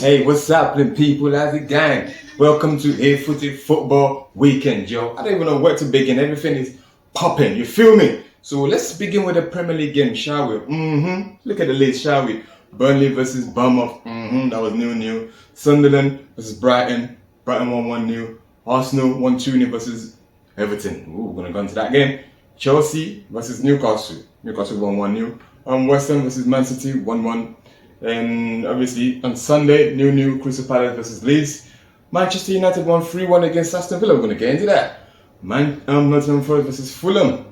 Hey, what's happening, people? How's it going? Welcome to A Footed Football Weekend, yo. I don't even know where to begin. Everything is popping, you feel me? So let's begin with the Premier League game, shall we? Look at the list, shall we? Burnley versus Bournemouth. That was new. Sunderland versus Brighton. Brighton won 1-0. Arsenal 1-2 versus Everton. Ooh, we're gonna go into that game. Chelsea versus Newcastle. Newcastle won 1-0. West Ham versus Man City 1-1. And obviously on Sunday, new Crystal Palace versus Leeds. Manchester United won 3-1 against Aston Villa. We're gonna get into that. Nottingham Forest versus Fulham.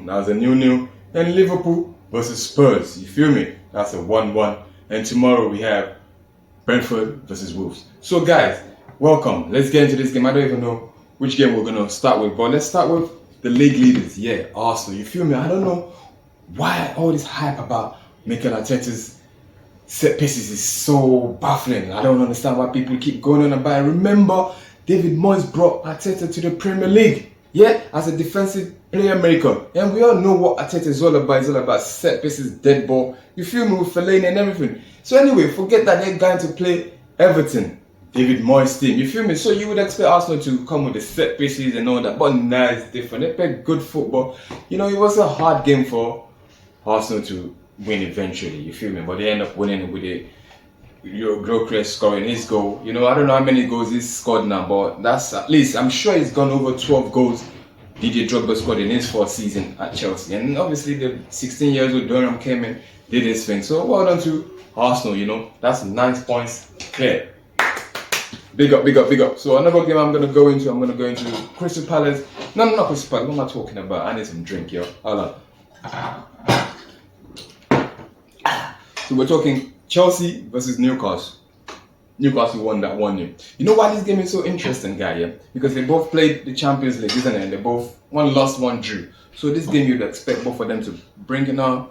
That was a new. And Liverpool versus Spurs. You feel me? That's a 1-1. And tomorrow we have Brentford versus Wolves. So guys, welcome. Let's get into this game. I don't even know which game we're gonna start with, but let's start with the league leaders. Yeah, Arsenal. You feel me? I don't know why all this hype about Mikel Arteta's set pieces is so baffling. I don't understand why people keep going on about it. Remember, David Moyes brought Arteta to the Premier League, yeah, as a defensive player maker. And we all know what Arteta is all about. It's all about set pieces, dead ball. You feel me, with Fellaini and everything. So anyway, forget that they're going to play Everton, David Moyes' team. You feel me? So you would expect Arsenal to come with the set pieces and all that, but now it's different. They played good football. You know, it was a hard game for Arsenal to win eventually, you feel me? But they end up winning with Gyökeres scoring his goal. You know, I don't know how many goals he's scored now, but that's at least, I'm sure he's gone over 12 goals Didier Drogba scored in his first season at Chelsea. And obviously the 16 years old Durham came in, did his thing. So well done to Arsenal, you know. That's 9 points clear. Big up. So another game I'm going to go into Crystal Palace. No, not Crystal Palace. What am I talking about? I need some drink, yo. Hold on. So we're talking Chelsea versus Newcastle. Newcastle won that 1-0. You know why this game is so interesting, guy? Yeah, because they both played the Champions League, isn't it? And they both one lost, one drew. So this game you'd expect both of them to bring in a,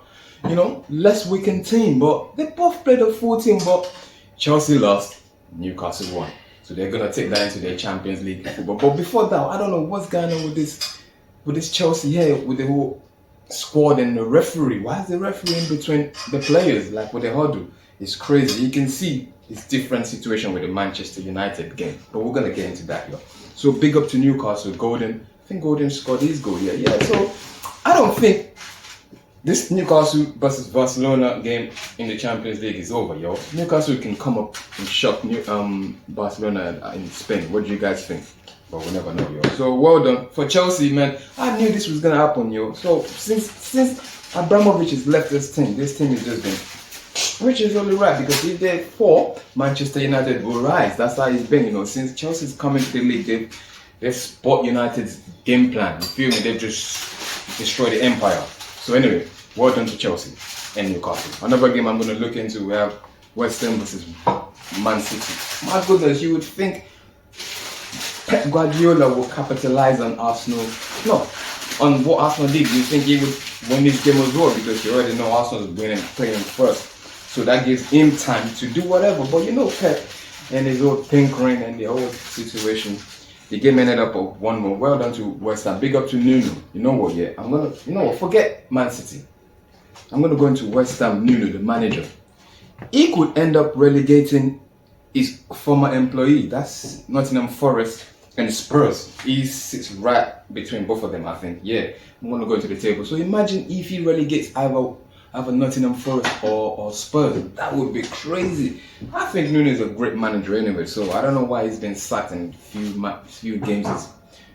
you know, less weakened team. But they both played a full team. But Chelsea lost, Newcastle won. So they're gonna take that into their Champions League football. But before that, I don't know what's going on with this Chelsea here, with the whole squad and the referee. Why is the referee in between the players, like with the huddle? It's crazy. You can see it's different situation with the Manchester United game, but we're gonna get into that here. So big up to Newcastle. Golden, I think Golden scored his goal. Yeah. So I don't think this Newcastle versus Barcelona game in the Champions League is over, yo. Newcastle can come up and shock Barcelona in Spain. What do you guys think? But we never know, yo. So well done for Chelsea, man. I knew this was gonna happen, yo. So since Abramovich has left this team has just been, which is only right, because if they fall, Manchester United will rise. That's how it's been, you know. Since Chelsea's coming to the league, they've spot United's game plan. You feel me? They've just destroyed the empire. So anyway, well done to Chelsea and Newcastle. Another game I'm gonna look into, we have West Ham versus Man City. My goodness, you would think Pep Guardiola will capitalize on Arsenal. No, on what Arsenal did. You think he would win this game as well, because you already know Arsenal is playing first. So that gives him time to do whatever. But you know, Pep and his whole tinkering and the whole situation, the game ended up of 1-1. Well done to West Ham. Big up to Nuno. You know what? Yeah, forget Man City. I'm gonna go into West Ham. Nuno, the manager, he could end up relegating his former employee. That's Nottingham Forest and Spurs. He sits right between both of them, I think. Yeah, I'm gonna go to the table. So imagine if he relegates either Nottingham Forest or Spurs. That would be crazy. I think Nuno is a great manager anyway. So I don't know why he's been sacked in few games,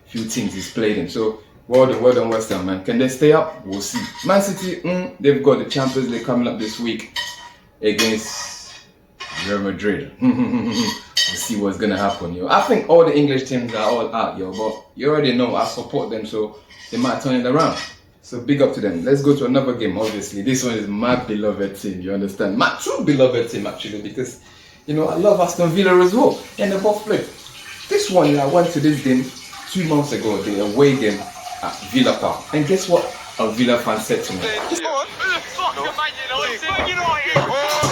few teams he's played in. So well done West Ham, man. Can they stay up? We'll see. Man City, they've got the Champions League coming up this week against Real Madrid. We'll see what's gonna happen, yo. I think all the English teams are all out, yo, but you already know I support them, so they might turn it around. So big up to them. Let's go to another game. Obviously, this one is my beloved team. You understand? My true beloved team, actually, because you know I love Aston Villa as well, and they both played. This one, I went to this game 2 months ago, the away game at Villa Park, and guess what? A Villa fan said to me.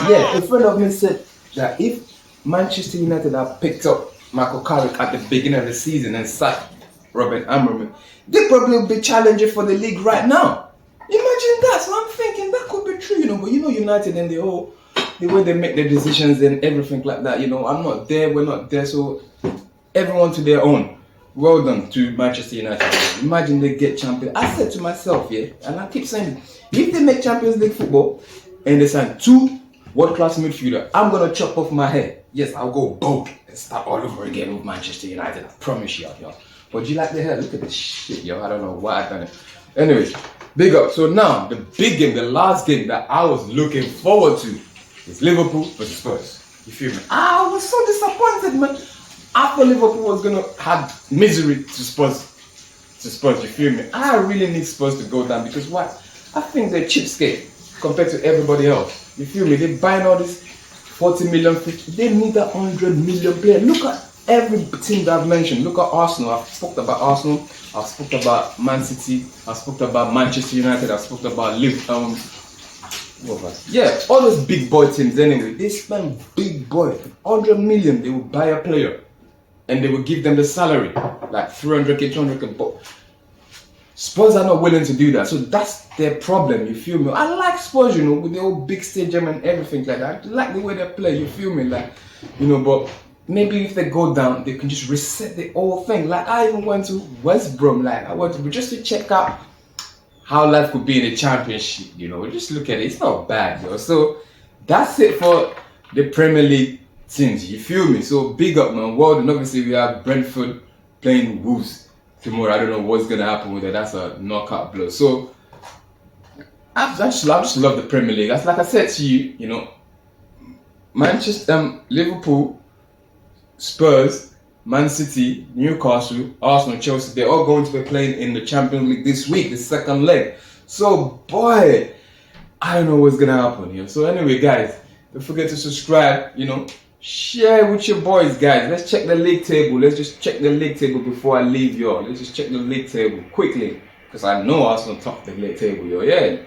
Yeah, a friend of mine said that if Manchester United have picked up Michael Carrick at the beginning of the season and sacked Robert Amorim, they probably will be challenging for the league right now. Imagine that. So I'm thinking that could be true, you know. But you know, United and the the way they make their decisions and everything like that. I'm not there, we're not there, so everyone to their own. Well done to Manchester United. Imagine they get champions. I said to myself, yeah, and I keep saying, if they make Champions League football and they sign 2 world-class midfielders, I'm gonna chop off my hair. Yes, I'll go bald and start all over again with Manchester United. I promise you, yo. But do you like the hair? Look at this shit, yo. I don't know why I done it. Anyways, big up. So now the big game, the last game that I was looking forward to is Liverpool versus Spurs. You feel me? I was so disappointed, man. I thought Liverpool was gonna have misery to Spurs. You feel me? I really need Spurs to go down because what? I think they're cheapskate compared to everybody else. You feel me? They're buying all this 40 million, 50. They need a 100 million player. Look at every team that I've mentioned. Look at Arsenal. I've spoke about Arsenal. I've spoke about Man City. I've spoke about Manchester United. I've spoke about Liverpool. Yeah, all those big boy teams anyway. They spend big boy 100 million. They will buy a player, and they will give them the salary like 300k, 200k. But Spurs are not willing to do that, so that's their problem. You feel me? I like Spurs, with the old big stadium and everything like that. I like the way they play. You feel me? But maybe if they go down, they can just reset the whole thing. Like I even went to West Brom, I went to just to check out how life could be in the Championship. Just look at it. It's not bad, So that's it for the Premier League teams. You feel me? So big up, man. Well done. Obviously, we have Brentford playing Wolves tomorrow. I don't know what's gonna happen with it. That's a knockout blow. So I just love the Premier League. That's like I said to you, Manchester, Liverpool, Spurs, Man City, Newcastle, Arsenal, Chelsea, they're all going to be playing in the Champions League this week, the second leg. So boy, I don't know what's gonna happen here. So anyway, guys, don't forget to subscribe, share with your boys, guys. Let's check the league table. Let's just check the league table before I leave, y'all. Let's just check the league table quickly, because I know Arsenal top the league table, yo. Yeah.